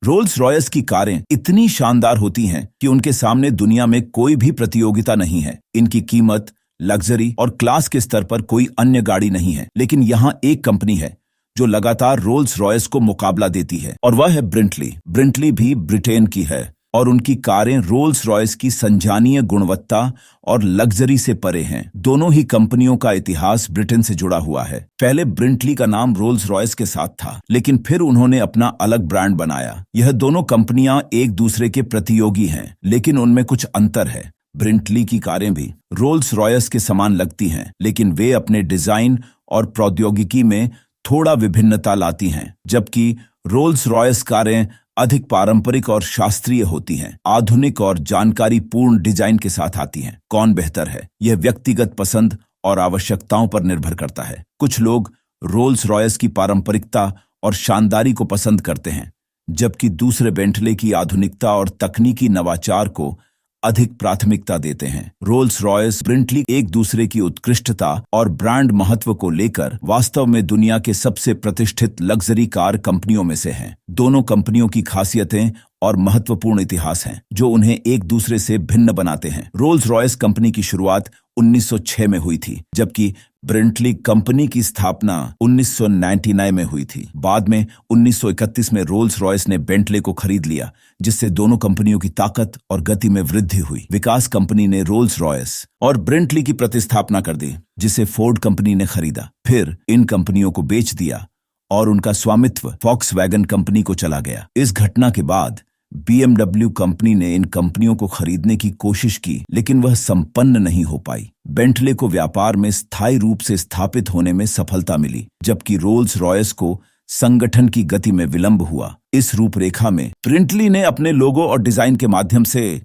Rolls Royce की कारें इतनी शानदार होती हैं कि उनके सामने दुनिया में कोई भी प्रतियोगिता नहीं है। इनकी कीमत, लग्जरी और क्लास के स्तर पर कोई अन्य गाड़ी नहीं है। लेकिन यहाँ एक कंपनी है जो लगातार रोल्स रॉयस को मुकाबला देती है, और वह है ब्रेंटली। ब्रेंटली भी ब्रिटेन की है और उनकी कारें रोल्स रॉयस की संजानीय गुणवत्ता और लग्जरी से परे हैं। दोनों ही कंपनियों का इतिहास ब्रिटेन से जुड़ा हुआ है। पहले ब्रेंटली का नाम रोल्स रॉयस के साथ था, लेकिन फिर उन्होंने अपना अलग ब्रांड बनाया। यह दोनों कंपनियां एक दूसरे के प्रतियोगी हैं, लेकिन उनमें कुछ अंतर है। ब्रेंटली की कारें भी रोल्स रॉयस के समान लगती हैं, लेकिन वे अपने डिजाइन और प्रौद्योगिकी में थोड़ा विभिन्नता लाती हैं, जबकि रोल्स रॉयस कारें अधिक पारंपरिक और शास्त्रीय होती हैं, आधुनिक और जानकारीपूर्ण डिजाइन के साथ आती हैं। कौन बेहतर है, यह व्यक्तिगत पसंद और आवश्यकताओं पर निर्भर करता है। कुछ लोग रोल्स रॉयस की पारंपरिकता और शानदारी को पसंद करते हैं, जबकि दूसरे बेंटले की आधुनिकता और तकनीकी नवाचार को अधिक प्राथमिकता देते हैं। रोल्स रॉयस, ब्रेंटली एक दूसरे की उत्कृष्टता और ब्रांड महत्व को लेकर वास्तव में दुनिया के सबसे प्रतिष्ठित लग्जरी कार कंपनियों में से हैं। दोनों कंपनियों की खासियतें और महत्वपूर्ण इतिहास हैं जो उन्हें एक दूसरे से भिन्न बनाते हैं। रोल्स रॉयस कंपनी की शुरुआत 1906 में हुई थी, जबकि ब्रेंटली कंपनी की स्थापना 1999 में हुई थी। बाद में 1931 में रोल्स रॉयस ने बेंटले को खरीद लिया, जिससे दोनों कंपनियों की ताकत और गति में वृद्धि हुई। विकास कंपनी ने रोल्स रॉयस और ब्रेंटली की प्रतिस्थापना कर दी, जिसे फोर्ड कंपनी ने खरीदा। फिर इन कंपनियों को बेच दिया और उनका स्वामित्व फॉक्सवैगन कंपनी को चला गया। इस घटना के बाद BMW कंपनी ने इन कंपनियों को खरीदने की कोशिश की, लेकिन वह संपन्न नहीं हो पाई। बेंटले को व्यापार में स्थायी रूप से स्थापित होने में सफलता मिली, जबकि रोल्स रॉयस को संगठन की गति में विलंब हुआ। इस रूपरेखा में ब्रेंटली ने अपने लोगो और डिजाइन के माध्यम से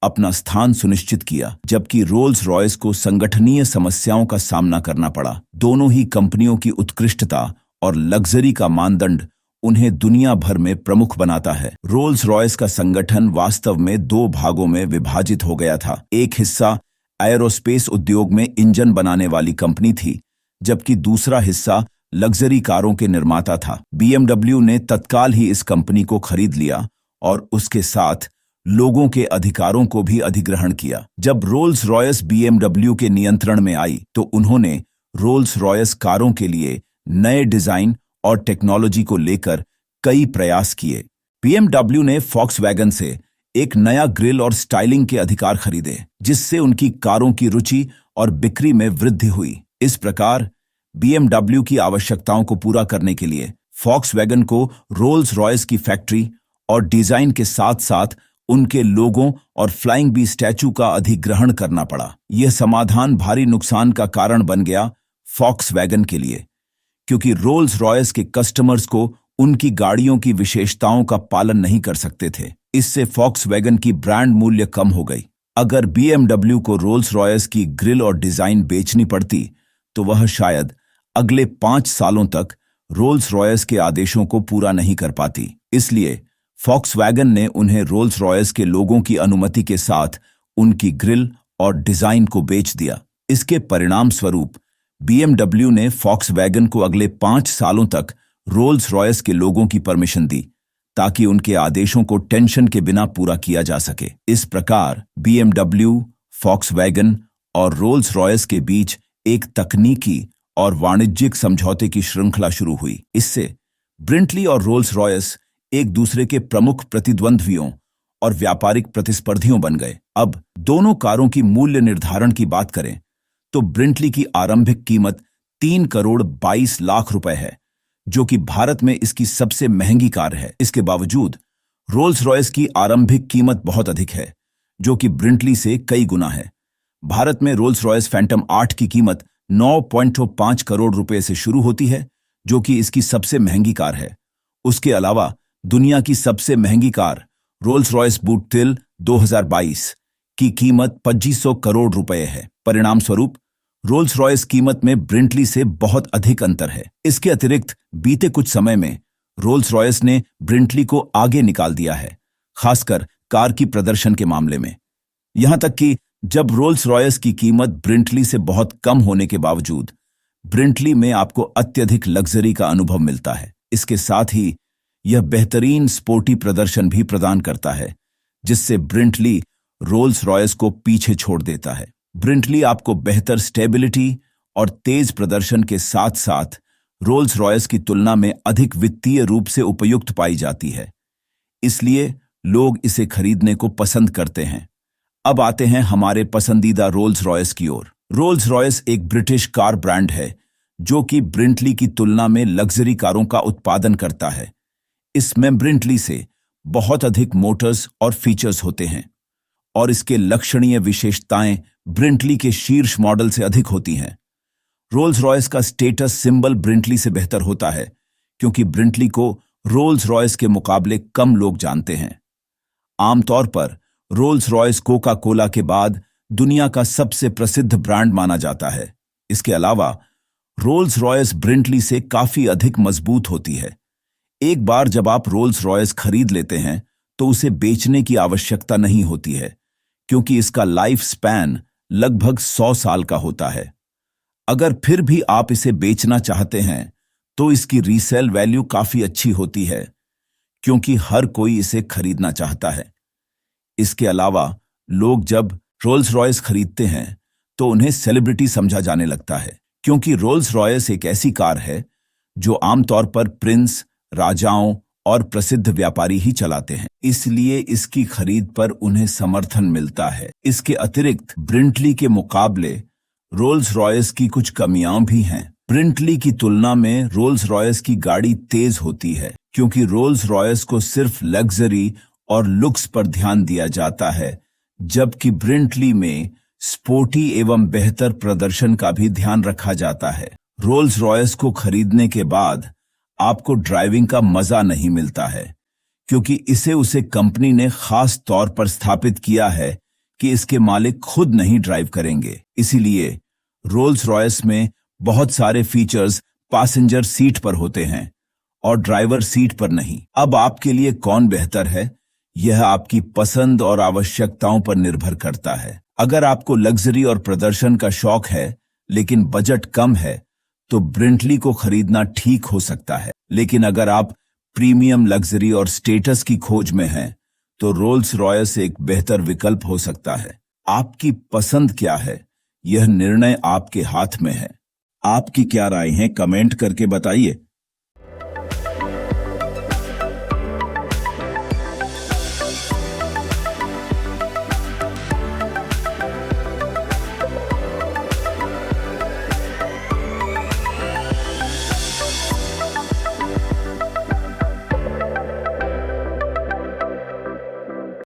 अपना स्थान सुनिश्चित किया, जबकि रोल्स रॉयस को संगठनीय समस्याओं का सामना करना पड़ा। दोनों ही कंपनियों की उत्कृष्टता और लग्जरी का मानदंड उन्हें दुनिया भर में प्रमुख बनाता है। रोल्स रॉयस का संगठन वास्तव में दो भागों में विभाजित हो गया था। एक हिस्सा एरोस्पेस उद्योग में इंजन बनाने वाली कंपनी थी, जबकि दूसरा हिस्सा लग्जरी कारों के निर्माता था। BMW ने तत्काल ही इस कंपनी को खरीद लिया और उसके साथ लोगों के अधिकारों को भी अधिग्रहण किया। जब रोल्स रॉयस BMW के नियंत्रण में आई, तो उन्होंने रोल्स रॉयस कारों के लिए नए डिजाइन और टेक्नोलॉजी को लेकर कई प्रयास किए। BMW ने फॉक्सवैगन से एक नया ग्रिल और स्टाइलिंग के अधिकार खरीदे, जिससे उनकी कारों की रुचि और बिक्री में वृद्धि हुई। इस प्रकार BMW की आवश्यकताओं को पूरा करने के लिए फॉक्सवैगन को रोल्स रॉयस की फैक्ट्री और डिजाइन के साथ साथ उनके लोगों और फ्लाइंग बी स्टैचू का अधिग्रहण करना पड़ा। यह समाधान भारी नुकसान का कारण बन गया फॉक्सवैगन के लिए, क्योंकि रोल्स रॉयस के कस्टमर्स को उनकी गाड़ियों की विशेषताओं का पालन नहीं कर सकते थे। इससे फॉक्सवैगन की ब्रांड मूल्य कम हो गई। अगर BMW को रोल्स रॉयस की ग्रिल और डिजाइन बेचनी पड़ती, तो वह शायद अगले 5 सालों तक रोल्स रॉयस के आदेशों को पूरा नहीं कर पाती। इसलिए फॉक्सवैगन ने उन्हें रोल्स रॉयस के लोगों की अनुमति के साथ उनकी ग्रिल और डिजाइन को बेच दिया। इसके परिणाम स्वरूप BMW ने फॉक्सवैगन को अगले 5 सालों तक रोल्स रॉयस के लोगों की परमिशन दी, ताकि उनके आदेशों को टेंशन के बिना पूरा किया जा सके। इस प्रकार BMW, फॉक्सवैगन और रोल्स रॉयस के बीच एक तकनीकी और वाणिज्यिक समझौते की श्रृंखला शुरू हुई। इससे ब्रेंटली और रोल्स रॉयस एक दूसरे के प्रमुख प्रतिद्वंद्वियों और व्यापारिक प्रतिस्पर्धियों बन गए। अब दोनों कारों की मूल्य निर्धारण की बात करें, तो ब्रेंटली की आरंभिक कीमत 3 करोड़ 22 लाख रुपए है, जो कि भारत में इसकी सबसे महंगी कार है। इसके बावजूद रोल्स रॉयस की आरंभिक कीमत बहुत अधिक है, जो कि ब्रेंटली से कई गुना है। भारत में रोल्स रॉयस फैंटम 8 की कीमत 9.5 करोड़ रुपए से शुरू होती है, जो कि इसकी सबसे महंगी कार है। उसके अलावा दुनिया की सबसे महंगी कार रोल्स रॉयस बूटतिल 2022 की कीमत 2500 करोड़ रुपए है। परिणाम स्वरूप रोल्स रॉयस कीमत में ब्रेंटली से बहुत अधिक अंतर है। इसके अतिरिक्त बीते कुछ समय में रोल्स रॉयस ने ब्रेंटली को आगे निकाल दिया है, खासकर कार की प्रदर्शन के मामले में। यहां तक कि जब रोल्स रॉयस की कीमत ब्रेंटली से बहुत कम होने के बावजूद ब्रेंटली में आपको अत्यधिक लग्जरी का अनुभव मिलता है। इसके साथ ही यह बेहतरीन स्पोर्टी प्रदर्शन भी प्रदान करता है, जिससे ब्रेंटली रोल्स रॉयस को पीछे छोड़ देता है। ब्रेंटली आपको बेहतर स्टेबिलिटी और तेज प्रदर्शन के साथ साथ रोल्स रॉयस की तुलना में अधिक वित्तीय रूप से उपयुक्त पाई जाती है, इसलिए लोग इसे खरीदने को पसंद करते हैं। अब आते हैं हमारे पसंदीदा रोल्स रॉयस की ओर। रोल्स रॉयस एक ब्रिटिश कार ब्रांड है जो कि ब्रेंटली की तुलना में लग्जरी कारों का उत्पादन करता है। इसमें ब्रेंटली से बहुत अधिक मोटर्स और फीचर्स होते हैं और इसके लक्षणीय विशेषताएं ब्रेंटली के शीर्ष मॉडल से अधिक होती हैं। रोल्स रॉयस का स्टेटस सिंबल ब्रेंटली से बेहतर होता है क्योंकि ब्रेंटली को रोल्स रॉयस के मुकाबले कम लोग जानते हैं। आमतौर पर रोल्स रॉयस कोका कोला के बाद दुनिया का सबसे प्रसिद्ध ब्रांड माना जाता है। इसके अलावा रोल्स रॉयस ब्रेंटली से काफी अधिक मजबूत होती है। एक बार जब आप रोल्स रॉयस खरीद लेते हैं तो उसे बेचने की आवश्यकता नहीं होती है क्योंकि इसका लाइफ स्पैन लगभग 100 साल का होता है। अगर फिर भी आप इसे बेचना चाहते हैं तो इसकी रीसेल वैल्यू काफी अच्छी होती है क्योंकि हर कोई इसे खरीदना चाहता है। इसके अलावा लोग जब रोल्स रॉयस खरीदते हैं तो उन्हें सेलिब्रिटी समझा जाने लगता है क्योंकि रोल्स रॉयस एक ऐसी कार है जो आमतौर पर प्रिंस, राजाओं और प्रसिद्ध व्यापारी ही चलाते हैं, इसलिए इसकी खरीद पर उन्हें समर्थन मिलता है। इसके अतिरिक्त ब्रेंटली के मुकाबले रोल्स रॉयस की कुछ कमियां भी हैं। ब्रेंटली की तुलना में रोल्स रॉयस की गाड़ी तेज होती है क्योंकि रोल्स रॉयस को सिर्फ लग्जरी और लुक्स पर ध्यान दिया जाता है, जबकि ब्रेंटली में स्पोर्टी एवं बेहतर प्रदर्शन का भी ध्यान रखा जाता है। रोल्स रॉयस को खरीदने के बाद आपको ड्राइविंग का मजा नहीं मिलता है क्योंकि इसे उसे कंपनी ने खास तौर पर स्थापित किया है कि इसके मालिक खुद नहीं ड्राइव करेंगे। इसीलिए रोल्स रॉयस में बहुत सारे फीचर्स पैसेंजर सीट पर होते हैं और ड्राइवर सीट पर नहीं। अब आपके लिए कौन बेहतर है, यह आपकी पसंद और आवश्यकताओं पर निर्भर करता है। अगर आपको लग्जरी और प्रदर्शन का शौक है लेकिन बजट कम है तो ब्रेंटली को खरीदना ठीक हो सकता है, लेकिन अगर आप प्रीमियम, लग्जरी और स्टेटस की खोज में हैं तो रोल्स रॉयस एक बेहतर विकल्प हो सकता है। आपकी पसंद क्या है, यह निर्णय आपके हाथ में है। आपकी क्या राय है, कमेंट करके बताइए।